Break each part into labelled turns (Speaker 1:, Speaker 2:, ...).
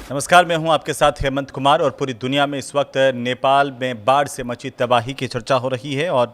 Speaker 1: नमस्कार, मैं हूं आपके साथ हेमंत कुमार और पूरी दुनिया में इस वक्त नेपाल में बाढ़ से मची तबाही की चर्चा हो रही है और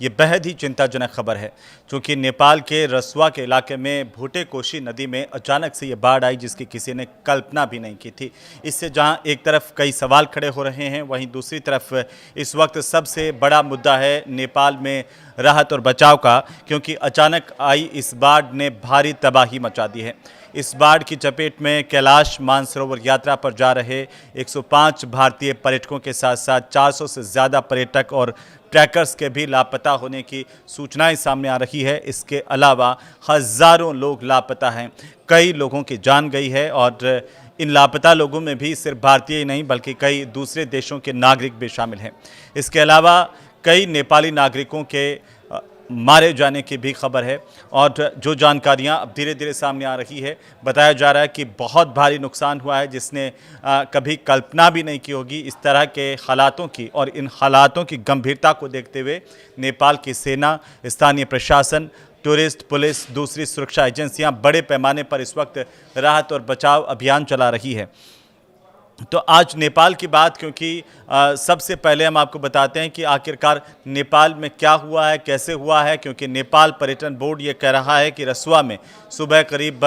Speaker 1: ये बेहद ही चिंताजनक खबर है क्योंकि नेपाल के रसुआ के इलाके में भूटे कोशी नदी में अचानक से ये बाढ़ आई जिसकी किसी ने कल्पना भी नहीं की थी। इससे जहां एक तरफ कई सवाल खड़े हो रहे हैं, वहीं दूसरी तरफ इस वक्त सबसे बड़ा मुद्दा है नेपाल में राहत और बचाव का, क्योंकि अचानक आई इस बाढ़ ने भारी तबाही मचा दी है। इस बाढ़ की चपेट में कैलाश मानसरोवर यात्रा पर जा रहे 105 भारतीय पर्यटकों के साथ साथ 400 से ज़्यादा पर्यटक और ट्रैकर्स के भी लापता होने की सूचनाएं सामने आ रही है। इसके अलावा हज़ारों लोग लापता हैं, कई लोगों की जान गई है और इन लापता लोगों में भी सिर्फ भारतीय ही नहीं बल्कि कई दूसरे देशों के नागरिक भी शामिल हैं। इसके अलावा कई नेपाली नागरिकों के मारे जाने की भी खबर है और जो जानकारियां अब धीरे धीरे सामने आ रही है, बताया जा रहा है कि बहुत भारी नुकसान हुआ है जिसने कभी कल्पना भी नहीं की होगी। इस तरह के हालातों की और इन हालातों की गंभीरता को देखते हुए नेपाल की सेना, स्थानीय प्रशासन, टूरिस्ट पुलिस, दूसरी सुरक्षा एजेंसियां बड़े पैमाने पर इस वक्त राहत और बचाव अभियान चला रही है। तो आज नेपाल की बात, क्योंकि सबसे पहले हम आपको बताते हैं कि आखिरकार नेपाल में क्या हुआ है, कैसे हुआ है, क्योंकि नेपाल पर्यटन बोर्ड ये कह रहा है कि रसुआ में सुबह करीब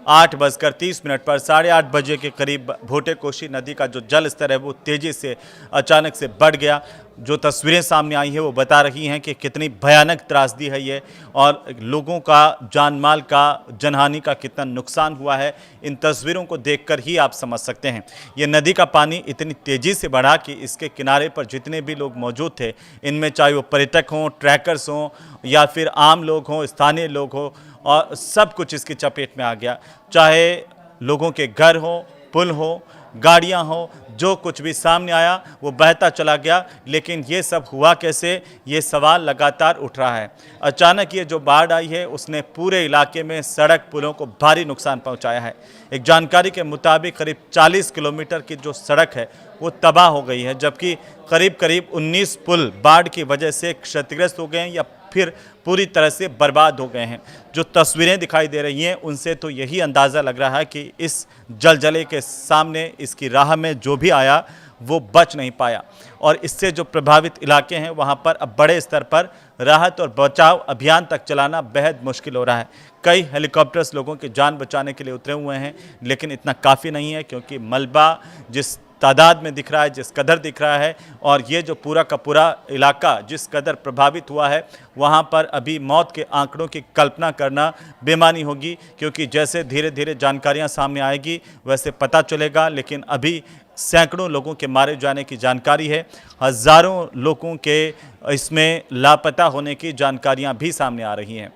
Speaker 1: 8:30 पर 8:30 बजे के करीब भूटे कोशी नदी का जो जल स्तर है वो तेज़ी से अचानक से बढ़ गया। जो तस्वीरें सामने आई हैं वो बता रही हैं कि कितनी भयानक त्रासदी है ये और लोगों का, जान माल का, जनहानि का कितना नुकसान हुआ है, इन तस्वीरों को देखकर ही आप समझ सकते हैं। ये नदी का पानी इतनी तेज़ी से बढ़ा कि इसके किनारे पर जितने भी लोग मौजूद थे, इनमें चाहे वो पर्यटक हों, ट्रैकर्स हों या फिर आम लोग हों, स्थानीय लोग हों, और सब कुछ इसकी चपेट में आ गया। चाहे लोगों के घर हों, पुल हो, गाड़ियां हो, जो कुछ भी सामने आया वो बहता चला गया। लेकिन ये सब हुआ कैसे, ये सवाल लगातार उठ रहा है। अचानक ये जो बाढ़ आई है उसने पूरे इलाके में सड़क पुलों को भारी नुकसान पहुंचाया है। एक जानकारी के मुताबिक करीब 40 किलोमीटर की जो सड़क है वो तबाह हो गई है, जबकि करीब 19 पुल बाढ़ की वजह से क्षतिग्रस्त हो गए हैं या फिर पूरी तरह से बर्बाद हो गए हैं। जो तस्वीरें दिखाई दे रही हैं उनसे तो यही अंदाज़ा लग रहा है कि इस जलजले के सामने, इसकी राह में जो भी आया वो बच नहीं पाया और इससे जो प्रभावित इलाके हैं वहां पर अब बड़े स्तर पर राहत और बचाव अभियान तक चलाना बेहद मुश्किल हो रहा है। कई हेलीकॉप्टर्स लोगों की जान बचाने के लिए उतरे हुए हैं, लेकिन इतना काफ़ी नहीं है क्योंकि मलबा जिस तादाद में दिख रहा है, जिस कदर दिख रहा है, और ये जो पूरा का पूरा इलाका जिस कदर प्रभावित हुआ है, वहाँ पर अभी मौत के आंकड़ों की कल्पना करना बेमानी होगी, क्योंकि जैसे धीरे धीरे जानकारियाँ सामने आएगी वैसे पता चलेगा। लेकिन अभी सैकड़ों लोगों के मारे जाने की जानकारी है, हज़ारों लोगों के इसमें लापता होने की जानकारियाँ भी सामने आ रही हैं।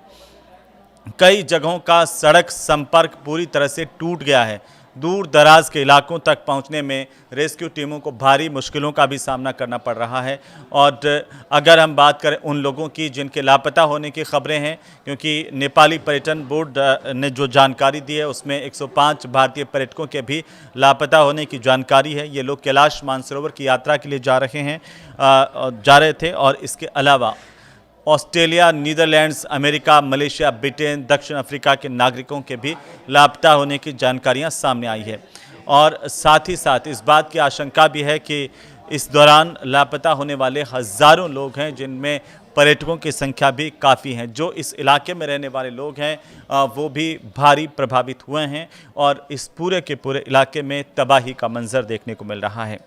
Speaker 1: कई जगहों का सड़क संपर्क पूरी तरह से टूट गया है। दूर दराज के इलाकों तक पहुंचने में रेस्क्यू टीमों को भारी मुश्किलों का भी सामना करना पड़ रहा है। और अगर हम बात करें उन लोगों की जिनके लापता होने की खबरें हैं, क्योंकि नेपाली पर्यटन बोर्ड ने जो जानकारी दी है उसमें 105 भारतीय पर्यटकों के भी लापता होने की जानकारी है। ये लोग कैलाश मानसरोवर की यात्रा के लिए जा रहे थे और इसके अलावा Australia, Netherlands, America, Malaysia, Britain, दक्षिण अफ्रीका के नागरिकों के भी लापता होने की जानकारियां सामने आई है। और साथ ही साथ इस बात की आशंका भी है कि इस दौरान लापता होने वाले हज़ारों लोग हैं, जिनमें पर्यटकों की संख्या भी काफ़ी है। जो इस इलाके में रहने वाले लोग हैं वो भी भारी प्रभावित हुए हैं और इस पूरे के पूरे इलाके में तबाही का मंजर देखने को मिल रहा है।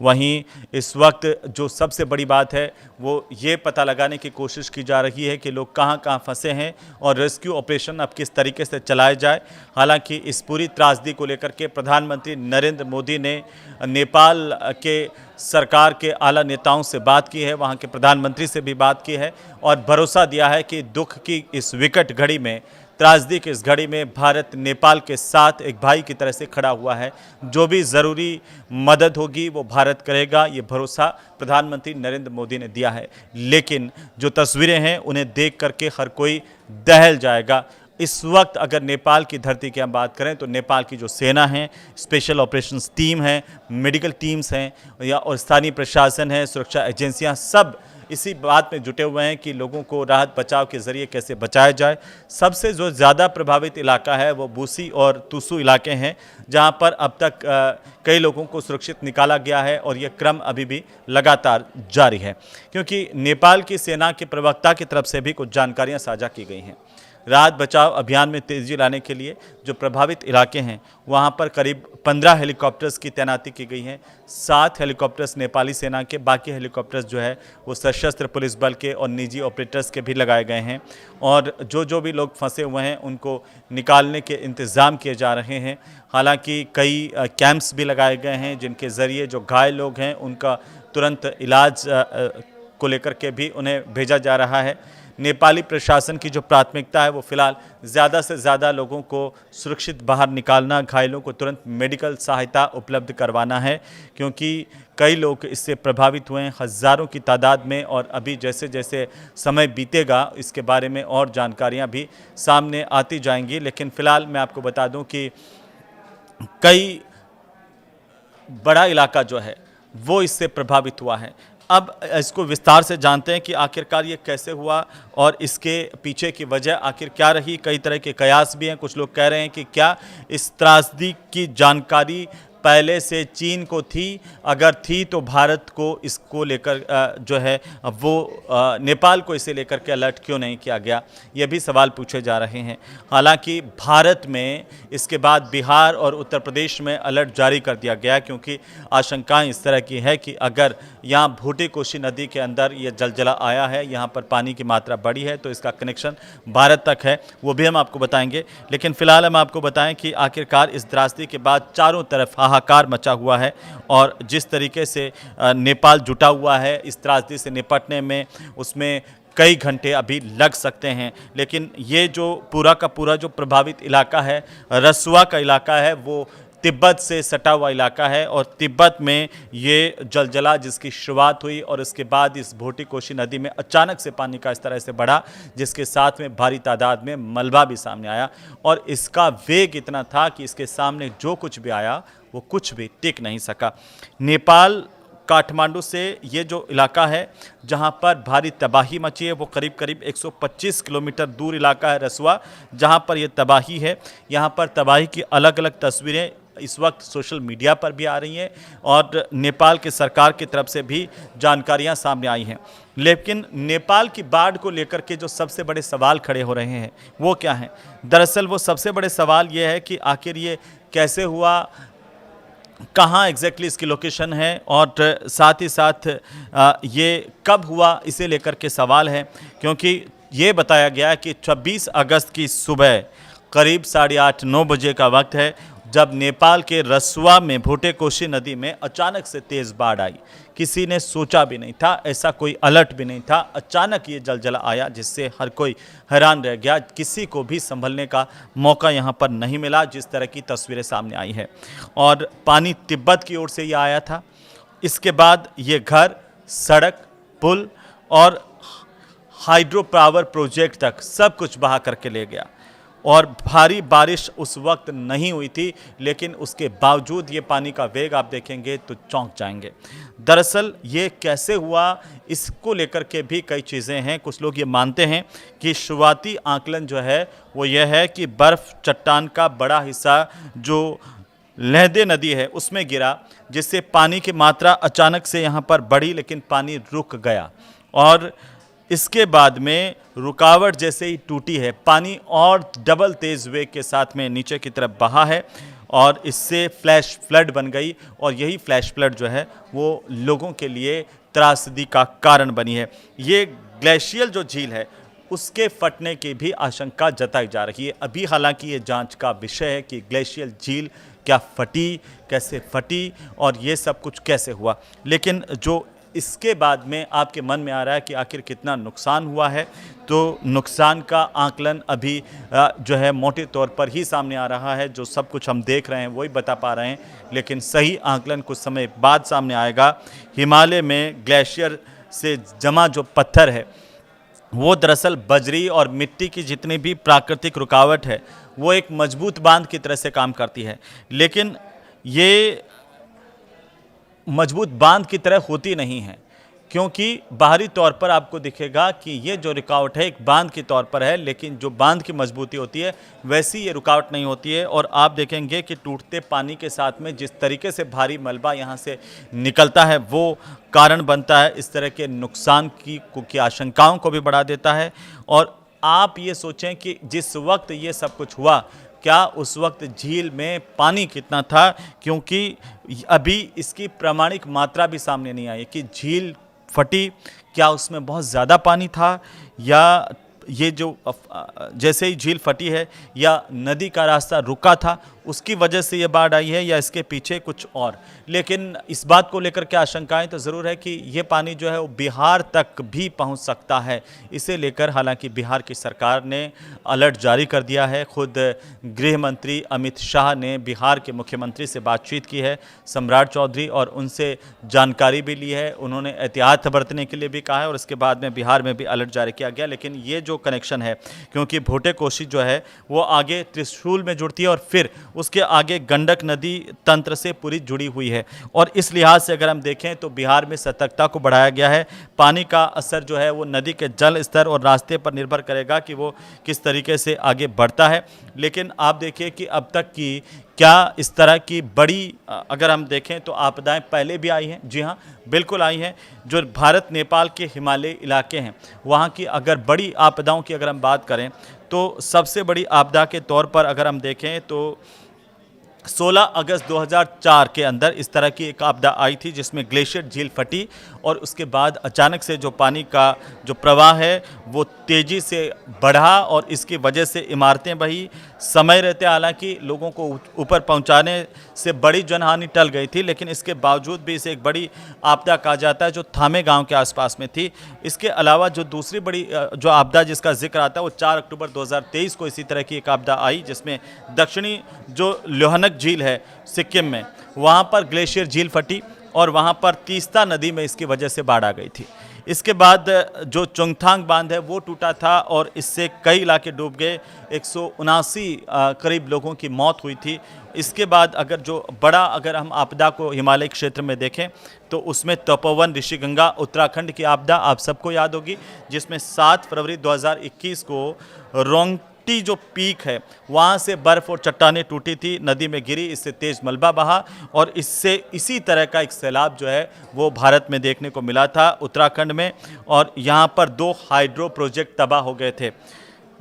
Speaker 1: वहीं इस वक्त जो सबसे बड़ी बात है वो ये पता लगाने की कोशिश की जा रही है कि लोग कहां फंसे हैं और रेस्क्यू ऑपरेशन अब किस तरीके से चलाए जाए। हालांकि इस पूरी त्रासदी को लेकर के प्रधानमंत्री नरेंद्र मोदी ने नेपाल के सरकार के आला नेताओं से बात की है, वहां के प्रधानमंत्री से भी बात की है और भरोसा दिया है कि दुख की इस विकट घड़ी में, त्रासदी की इस घड़ी में भारत नेपाल के साथ एक भाई की तरह से खड़ा हुआ है। जो भी ज़रूरी मदद होगी वो भारत करेगा, ये भरोसा प्रधानमंत्री नरेंद्र मोदी ने दिया है। लेकिन जो तस्वीरें हैं उन्हें देख करके हर कोई दहल जाएगा। इस वक्त अगर नेपाल की धरती की हम बात करें तो नेपाल की जो सेना है, स्पेशल ऑपरेशंस टीम है, मेडिकल टीम्स हैं या और स्थानीय प्रशासन है, सुरक्षा एजेंसियां, सब इसी बात में जुटे हुए हैं कि लोगों को राहत बचाव के जरिए कैसे बचाया जाए। सबसे जो ज़्यादा प्रभावित इलाका है वो बूसी और तुसु इलाके हैं, जहां पर अब तक कई लोगों को सुरक्षित निकाला गया है और ये क्रम अभी भी लगातार जारी है, क्योंकि नेपाल की सेना के प्रवक्ता की तरफ से भी कुछ जानकारियां साझा की गई हैं। राहत बचाव अभियान में तेजी लाने के लिए जो प्रभावित इलाके हैं वहां पर करीब 15 हेलीकॉप्टर्स की तैनाती की गई है। 7 हेलीकॉप्टर्स नेपाली सेना के, बाकी हेलीकॉप्टर्स जो है वो सशस्त्र पुलिस बल के और निजी ऑपरेटर्स के भी लगाए गए हैं। और जो भी लोग फंसे हुए हैं उनको निकालने के इंतज़ाम किए जा रहे हैं। हालांकि कई कैंप्स भी लगाए गए हैं जिनके ज़रिए जो घायल लोग हैं उनका तुरंत इलाज को लेकर के भी उन्हें भेजा जा रहा है। नेपाली प्रशासन की जो प्राथमिकता है वो फिलहाल ज़्यादा से ज़्यादा लोगों को सुरक्षित बाहर निकालना, घायलों को तुरंत मेडिकल सहायता उपलब्ध करवाना है, क्योंकि कई लोग इससे प्रभावित हुए हैं हज़ारों की तादाद में। और अभी जैसे जैसे समय बीतेगा इसके बारे में और जानकारियां भी सामने आती जाएंगी। लेकिन फ़िलहाल मैं आपको बता दूं कि कई बड़ा इलाका जो है वो इससे प्रभावित हुआ है। अब इसको विस्तार से जानते हैं कि आखिरकार ये कैसे हुआ और इसके पीछे की वजह आखिर क्या रही। कई तरह के कयास भी हैं। कुछ लोग कह रहे हैं कि क्या इस त्रासदी की जानकारी पहले से चीन को थी, अगर थी तो भारत को इसको लेकर जो है वो नेपाल को इसे लेकर के अलर्ट क्यों नहीं किया गया, ये भी सवाल पूछे जा रहे हैं। हालांकि भारत में इसके बाद बिहार और उत्तर प्रदेश में अलर्ट जारी कर दिया गया, क्योंकि आशंकाएं इस तरह की है कि अगर यहाँ भूटी कोशी नदी के अंदर ये जलजला आया है, यहाँ पर पानी की मात्रा बढ़ी है, तो इसका कनेक्शन भारत तक है, वो भी हम आपको बताएंगे। लेकिन फिलहाल हम आपको बताएं कि आखिरकार इस त्रासदी के बाद चारों तरफ हाहाकार मचा हुआ है और जिस तरीके से नेपाल जुटा हुआ है इस त्रासदी से निपटने में, उसमें कई घंटे अभी लग सकते हैं। लेकिन ये जो पूरा का पूरा जो प्रभावित इलाका है, रसुआ का इलाका है, वो तिब्बत से सटा हुआ इलाका है और तिब्बत में ये जलजला जिसकी शुरुआत हुई और उसके बाद इस भोटी कोशी नदी में अचानक से पानी का इस तरह से बढ़ा, जिसके साथ में भारी तादाद में मलबा भी सामने आया और इसका वेग इतना था कि इसके सामने जो कुछ भी आया वो कुछ भी टिक नहीं सका। नेपाल काठमांडू से ये जो इलाका है जहां पर भारी तबाही मची है वो करीब करीब 125 किलोमीटर दूर इलाका है रसुआ, जहां पर ये तबाही है। यहां पर तबाही की अलग अलग तस्वीरें इस वक्त सोशल मीडिया पर भी आ रही हैं और नेपाल के सरकार की तरफ से भी जानकारियां सामने आई हैं। लेकिन नेपाल की बाढ़ को लेकर के जो सबसे बड़े सवाल खड़े हो रहे हैं वो क्या हैं? दरअसल वो सबसे बड़े सवाल ये है कि आखिर ये कैसे हुआ, कहाँ एग्जैक्टली इसकी लोकेशन है और साथ ही साथ ये कब हुआ, इसे लेकर के सवाल है। क्योंकि ये बताया गया कि 26 अगस्त की सुबह करीब 8:30-9 बजे का वक्त है जब नेपाल के रसुआ में भोटे कोशी नदी में अचानक से तेज़ बाढ़ आई। किसी ने सोचा भी नहीं था, ऐसा कोई अलर्ट भी नहीं था। अचानक ये जलजला आया जिससे हर कोई हैरान रह गया। किसी को भी संभलने का मौका यहाँ पर नहीं मिला, जिस तरह की तस्वीरें सामने आई है। और पानी तिब्बत की ओर से ये आया था। इसके बाद ये घर, सड़क, पुल और हाइड्रो पावर प्रोजेक्ट तक सब कुछ बहा करके ले गया। और भारी बारिश उस वक्त नहीं हुई थी, लेकिन उसके बावजूद ये पानी का वेग आप देखेंगे तो चौंक जाएंगे। दरअसल ये कैसे हुआ, इसको लेकर के भी कई चीज़ें हैं। कुछ लोग ये मानते हैं कि शुरुआती आकलन जो है वो यह है कि बर्फ़ चट्टान का बड़ा हिस्सा जो लहदे नदी है उसमें गिरा, जिससे पानी की मात्रा अचानक से यहाँ पर बढ़ी, लेकिन पानी रुक गया और इसके बाद में रुकावट जैसे ही टूटी है, पानी और डबल तेज़ वेग के साथ में नीचे की तरफ बहा है और इससे फ्लैश फ्लड बन गई। और यही फ्लैश फ्लड जो है वो लोगों के लिए त्रासदी का कारण बनी है। ये ग्लेशियल जो झील है उसके फटने की भी आशंका जताई जा रही है। अभी हालांकि ये जांच का विषय है कि ग्लेशियल झील क्या फटी, कैसे फटी और ये सब कुछ कैसे हुआ। लेकिन जो इसके बाद में आपके मन में आ रहा है कि आखिर कितना नुकसान हुआ है, तो नुकसान का आकलन अभी जो है मोटे तौर पर ही सामने आ रहा है। जो सब कुछ हम देख रहे हैं वही बता पा रहे हैं, लेकिन सही आकलन कुछ समय बाद सामने आएगा। हिमालय में ग्लेशियर से जमा जो पत्थर है वो दरअसल बजरी और मिट्टी की जितनी भी प्राकृतिक रुकावट है वो एक मजबूत बांध की तरह से काम करती है, लेकिन ये मजबूत बांध की तरह होती नहीं है। क्योंकि बाहरी तौर पर आपको दिखेगा कि ये जो रुकावट है एक बांध के तौर पर है, लेकिन जो बांध की मजबूती होती है वैसी ये रुकावट नहीं होती है। और आप देखेंगे कि टूटते पानी के साथ में जिस तरीके से भारी मलबा यहाँ से निकलता है वो कारण बनता है इस तरह के नुकसान की आशंकाओं को भी बढ़ा देता है। और आप ये सोचें कि जिस वक्त ये सब कुछ हुआ, क्या उस वक्त झील में पानी कितना था, क्योंकि अभी इसकी प्रामाणिक मात्रा भी सामने नहीं आई कि झील फटी, क्या उसमें बहुत ज़्यादा पानी था, या ये जो जैसे ही झील फटी है या नदी का रास्ता रुका था उसकी वजह से ये बाढ़ आई है, या इसके पीछे कुछ और। लेकिन इस बात को लेकर के आशंकाएं तो ज़रूर है कि ये पानी जो है वो बिहार तक भी पहुंच सकता है। इसे लेकर हालांकि बिहार की सरकार ने अलर्ट जारी कर दिया है। खुद गृह मंत्री अमित शाह ने बिहार के मुख्यमंत्री से बातचीत की है, सम्राट चौधरी, और उनसे जानकारी भी ली है। उन्होंने एहतियात बरतने के लिए भी कहा है और इसके बाद में बिहार में भी अलर्ट जारी किया गया। लेकिन ये जो कनेक्शन है, क्योंकि भोटे कोसी जो है वो आगे त्रिशूल में जुड़ती है और फिर उसके आगे गंडक नदी तंत्र से पूरी जुड़ी हुई है, और इस लिहाज से अगर हम देखें तो बिहार में सतर्कता को बढ़ाया गया है। पानी का असर जो है वो नदी के जल स्तर और रास्ते पर निर्भर करेगा कि वो किस तरीके से आगे बढ़ता है। लेकिन आप देखिए कि अब तक की क्या इस तरह की बड़ी अगर हम देखें तो आपदाएं पहले भी आई हैं। जी हाँ, बिल्कुल आई हैं। जो भारत नेपाल के हिमालयी इलाके हैं वहाँ की अगर बड़ी आपदाओं की अगर हम बात करें तो सबसे बड़ी आपदा के तौर पर अगर हम देखें तो 16 अगस्त 2004 के अंदर इस तरह की एक आपदा आई थी जिसमें ग्लेशियर झील फटी और उसके बाद अचानक से जो पानी का जो प्रवाह है वो तेज़ी से बढ़ा और इसकी वजह से इमारतें बही। समय रहते हालांकि लोगों को ऊपर पहुंचाने से बड़ी जनहानि टल गई थी, लेकिन इसके बावजूद भी इसे एक बड़ी आपदा कहा जाता है जो थामे गांव के आसपास में थी। इसके अलावा जो दूसरी बड़ी जो आपदा जिसका जिक्र आता है वो 4 अक्टूबर 2023 को इसी तरह की एक आपदा आई जिसमें दक्षिणी जो लोहनक झील है सिक्किम में, वहाँ पर ग्लेशियर झील फटी और वहाँ पर तीस्ता नदी में इसकी वजह से बाढ़ आ गई थी। इसके बाद जो चोंगथांग बांध है वो टूटा था और इससे कई इलाके डूब गए। 179 करीब लोगों की मौत हुई थी। इसके बाद अगर हम आपदा को हिमालय क्षेत्र में देखें तो उसमें तपोवन ऋषिगंगा उत्तराखंड की आपदा आप सबको याद होगी, जिसमें 7 फरवरी 2021 को रोंगटी जो पीक है वहाँ से बर्फ़ और चट्टानें टूटी थी, नदी में गिरी, इससे तेज़ मलबा बहा और इससे इसी तरह का एक सैलाब जो है वो भारत में देखने को मिला था उत्तराखंड में। और यहाँ पर 2 हाइड्रो प्रोजेक्ट तबाह हो गए थे,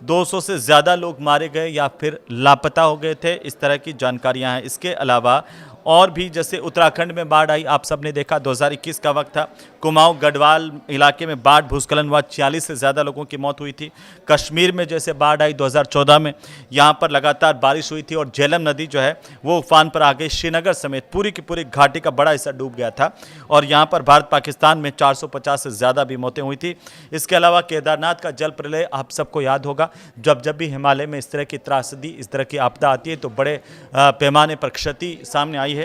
Speaker 1: 200 से ज़्यादा लोग मारे गए या फिर लापता हो गए थे, इस तरह की जानकारियाँ हैं। इसके अलावा और भी जैसे उत्तराखंड में बाढ़ आई, आप सब ने देखा 2021 का वक्त था, कुमाऊं गढ़वाल इलाके में बाढ़ भूस्खलन हुआ, 46 से ज़्यादा लोगों की मौत हुई थी। कश्मीर में जैसे बाढ़ आई 2014 में, यहाँ पर लगातार बारिश हुई थी और झेलम नदी जो है वो उफान पर आ गई। श्रीनगर समेत पूरी की पूरी घाटी का बड़ा हिस्सा डूब गया था और यहाँ पर भारत पाकिस्तान में 450 से ज़्यादा भी मौतें हुई थी। इसके अलावा केदारनाथ का जल प्रलय आप सबको याद होगा, जब भी हिमालय में इस तरह की त्रासदी, इस तरह की आपदा आती है तो बड़े पैमाने पर क्षति सामने आई है।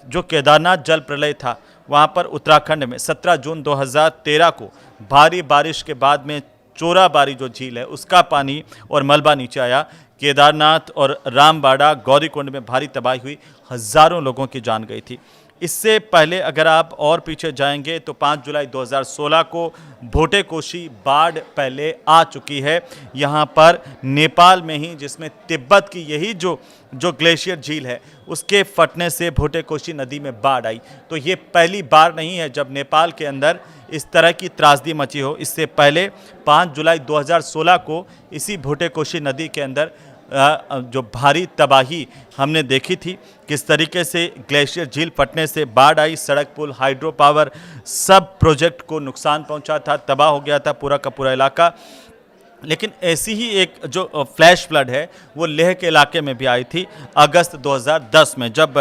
Speaker 1: जो केदारनाथ जल प्रलय था वहाँ पर उत्तराखंड में 17 जून 2013 को भारी बारिश के बाद में चोराबारी जो झील है उसका पानी और मलबा नीचे आया। केदारनाथ और रामबाड़ा गौरीकुंड में भारी तबाही हुई, हज़ारों लोगों की जान गई थी। इससे पहले अगर आप और पीछे जाएंगे तो 5 जुलाई 2016 को भोटे कोशी बाढ़ पहले आ चुकी है यहाँ पर नेपाल में ही, जिसमें तिब्बत की यही जो ग्लेशियर झील है उसके फटने से भोटे कोशी नदी में बाढ़ आई। तो ये पहली बार नहीं है जब नेपाल के अंदर इस तरह की त्रासदी मची हो। इससे पहले 5 जुलाई 2016 को इसी भोटे कोशी नदी के अंदर जो भारी तबाही हमने देखी थी, किस तरीके से ग्लेशियर झील फटने से बाढ़ आई, सड़क पुल हाइड्रो पावर सब प्रोजेक्ट को नुकसान पहुंचा था, तबाह हो गया था पूरा का पूरा इलाका। लेकिन ऐसी ही एक जो फ्लैश फ्लड है वो लेह के इलाके में भी आई थी अगस्त 2010 में, जब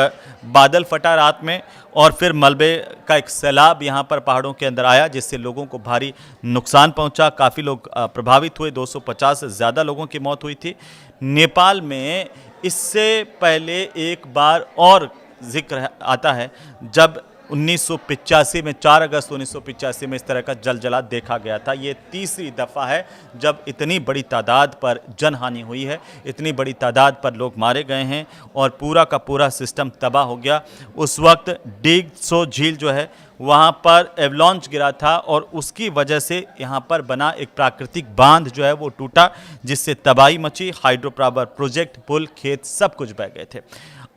Speaker 1: बादल फटा रात में और फिर मलबे का एक सैलाब यहाँ पर पहाड़ों के अंदर आया जिससे लोगों को भारी नुकसान पहुँचा, काफ़ी लोग प्रभावित हुए, 250 से ज़्यादा लोगों की मौत हुई थी। नेपाल में इससे पहले एक बार और जिक्र आता है जब 1985 में 4 अगस्त 1985 में इस तरह का जलजला देखा गया था। ये तीसरी दफ़ा है जब इतनी बड़ी तादाद पर जनहानि हुई है, इतनी बड़ी तादाद पर लोग मारे गए हैं और पूरा का पूरा सिस्टम तबाह हो गया। उस वक्त डीगसो झील जो है वहाँ पर एवलांच गिरा था और उसकी वजह से यहाँ पर बना एक प्राकृतिक बांध जो है वो टूटा, जिससे तबाही मची। हाइड्रो पावर प्रोजेक्ट, पुल, खेत सब कुछ बह गए थे।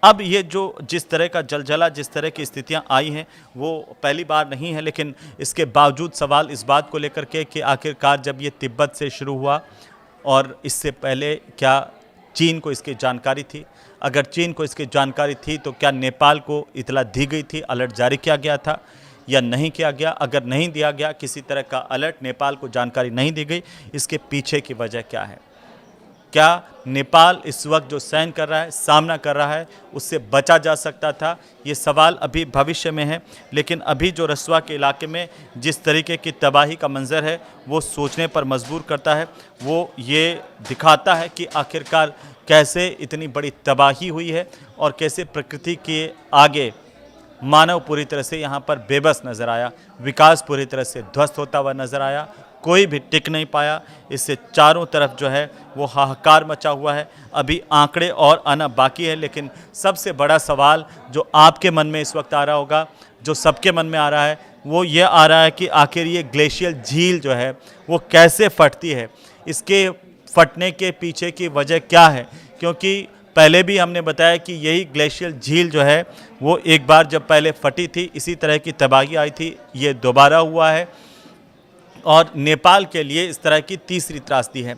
Speaker 1: अब ये जो जिस तरह का जलजला, जिस तरह की स्थितियां आई हैं वो पहली बार नहीं है, लेकिन इसके बावजूद सवाल इस बात को लेकर के कि आखिरकार जब ये तिब्बत से शुरू हुआ और इससे पहले क्या चीन को इसकी जानकारी थी? अगर चीन को इसकी जानकारी थी तो क्या नेपाल को इतला दी गई थी, अलर्ट जारी किया गया था या नहीं किया गया? अगर नहीं दिया गया, किसी तरह का अलर्ट, नेपाल को जानकारी नहीं दी गई, इसके पीछे की वजह क्या है? क्या नेपाल इस वक्त जो सहन कर रहा है, सामना कर रहा है, उससे बचा जा सकता था? ये सवाल अभी भविष्य में है, लेकिन अभी जो रसुआ के इलाके में जिस तरीके की तबाही का मंजर है वो सोचने पर मजबूर करता है। वो ये दिखाता है कि आखिरकार कैसे इतनी बड़ी तबाही हुई है और कैसे प्रकृति के आगे मानव पूरी तरह से यहाँ पर बेबस नज़र आया, विकास पूरी तरह से ध्वस्त होता हुआ नज़र आया, कोई भी टिक नहीं पाया। इससे चारों तरफ जो है वो हाहाकार मचा हुआ है। अभी आंकड़े और आना बाकी है, लेकिन सबसे बड़ा सवाल जो आपके मन में इस वक्त आ रहा होगा, जो सबके मन में आ रहा है, वो ये आ रहा है कि आखिर ये ग्लेशियल झील जो है वो कैसे फटती है, इसके फटने के पीछे की वजह क्या है? क्योंकि पहले भी हमने बताया कि यही ग्लेशियल झील जो है वो एक बार जब पहले फटी थी, इसी तरह की तबाही आई थी, ये दोबारा हुआ है और नेपाल के लिए इस तरह की तीसरी त्रासदी है।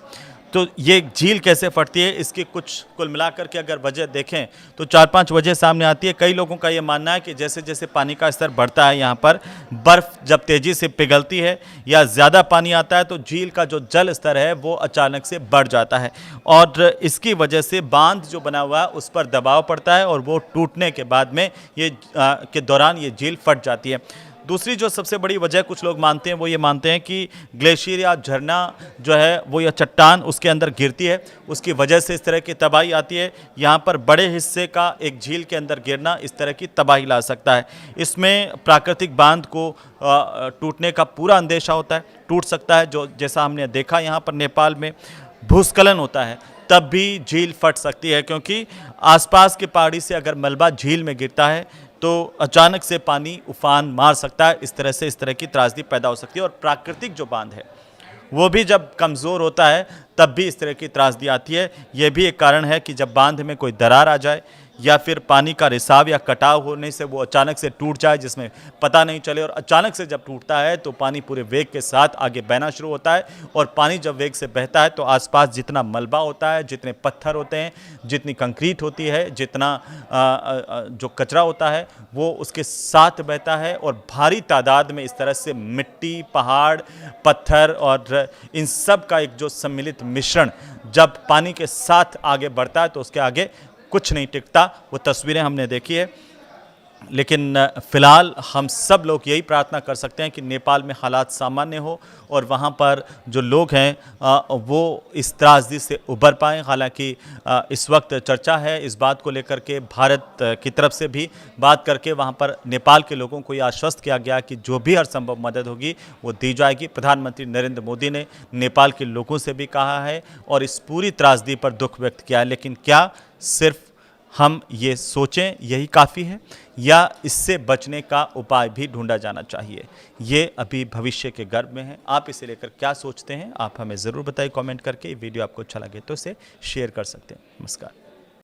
Speaker 1: तो ये झील कैसे फटती है, इसकी कुछ कुल मिलाकर के अगर वजह देखें तो 4-5 वजह सामने आती है। कई लोगों का ये मानना है कि जैसे जैसे पानी का स्तर बढ़ता है, यहाँ पर बर्फ़ जब तेज़ी से पिघलती है या ज़्यादा पानी आता है तो झील का जो जल स्तर है वो अचानक से बढ़ जाता है और इसकी वजह से बांध जो बना हुआ है उस पर दबाव पड़ता है और वो टूटने के बाद में के दौरान ये झील फट जाती है। दूसरी जो सबसे बड़ी वजह कुछ लोग मानते हैं वो ये मानते हैं कि ग्लेशियर या झरना जो है वो या चट्टान उसके अंदर गिरती है, उसकी वजह से इस तरह की तबाही आती है। यहाँ पर बड़े हिस्से का एक झील के अंदर गिरना इस तरह की तबाही ला सकता है। इसमें प्राकृतिक बांध को टूटने का पूरा अंदेशा होता है, टूट सकता है। जो जैसा हमने देखा यहाँ पर नेपाल में भूस्खलन होता है तब भी झील फट सकती है, क्योंकि आसपास की पहाड़ी से अगर मलबा झील में गिरता है तो अचानक से पानी उफान मार सकता है। इस तरह की त्रासदी पैदा हो सकती है और प्राकृतिक जो बांध है वो भी जब कमज़ोर होता है तब भी इस तरह की त्रासदी आती है। ये भी एक कारण है कि जब बांध में कोई दरार आ जाए या फिर पानी का रिसाव या कटाव होने से वो अचानक से टूट जाए जिसमें पता नहीं चले, और अचानक से जब टूटता है तो पानी पूरे वेग के साथ आगे बहना शुरू होता है और पानी जब वेग से बहता है तो आसपास जितना मलबा होता है, जितने पत्थर होते हैं, जितनी कंक्रीट होती है, जितना जो कचरा होता है वो उसके साथ बहता है और भारी तादाद में इस तरह से मिट्टी, पहाड़, पत्थर और इन सब का एक जो सम्मिलित मिश्रण जब पानी के साथ आगे बढ़ता है तो उसके आगे कुछ नहीं टिकता। वो तस्वीरें हमने देखी है, लेकिन फ़िलहाल हम सब लोग यही प्रार्थना कर सकते हैं कि नेपाल में हालात सामान्य हो और वहाँ पर जो लोग हैं वो इस त्रासदी से उबर पाएँ। हालांकि इस वक्त चर्चा है इस बात को लेकर के, भारत की तरफ से भी बात करके वहाँ पर नेपाल के लोगों को ये आश्वस्त किया गया कि जो भी हर संभव मदद होगी वो दी जाएगी। प्रधानमंत्री नरेंद्र मोदी ने नेपाल के लोगों से भी कहा है और इस पूरी त्रासदी पर दुख व्यक्त किया है। लेकिन क्या सिर्फ हम ये सोचें यही काफ़ी है या इससे बचने का उपाय भी ढूंढा जाना चाहिए? ये अभी भविष्य के गर्भ में है। आप इसे लेकर क्या सोचते हैं, आप हमें ज़रूर बताइए कमेंट करके। वीडियो आपको अच्छा लगे तो इसे शेयर कर सकते हैं। नमस्कार।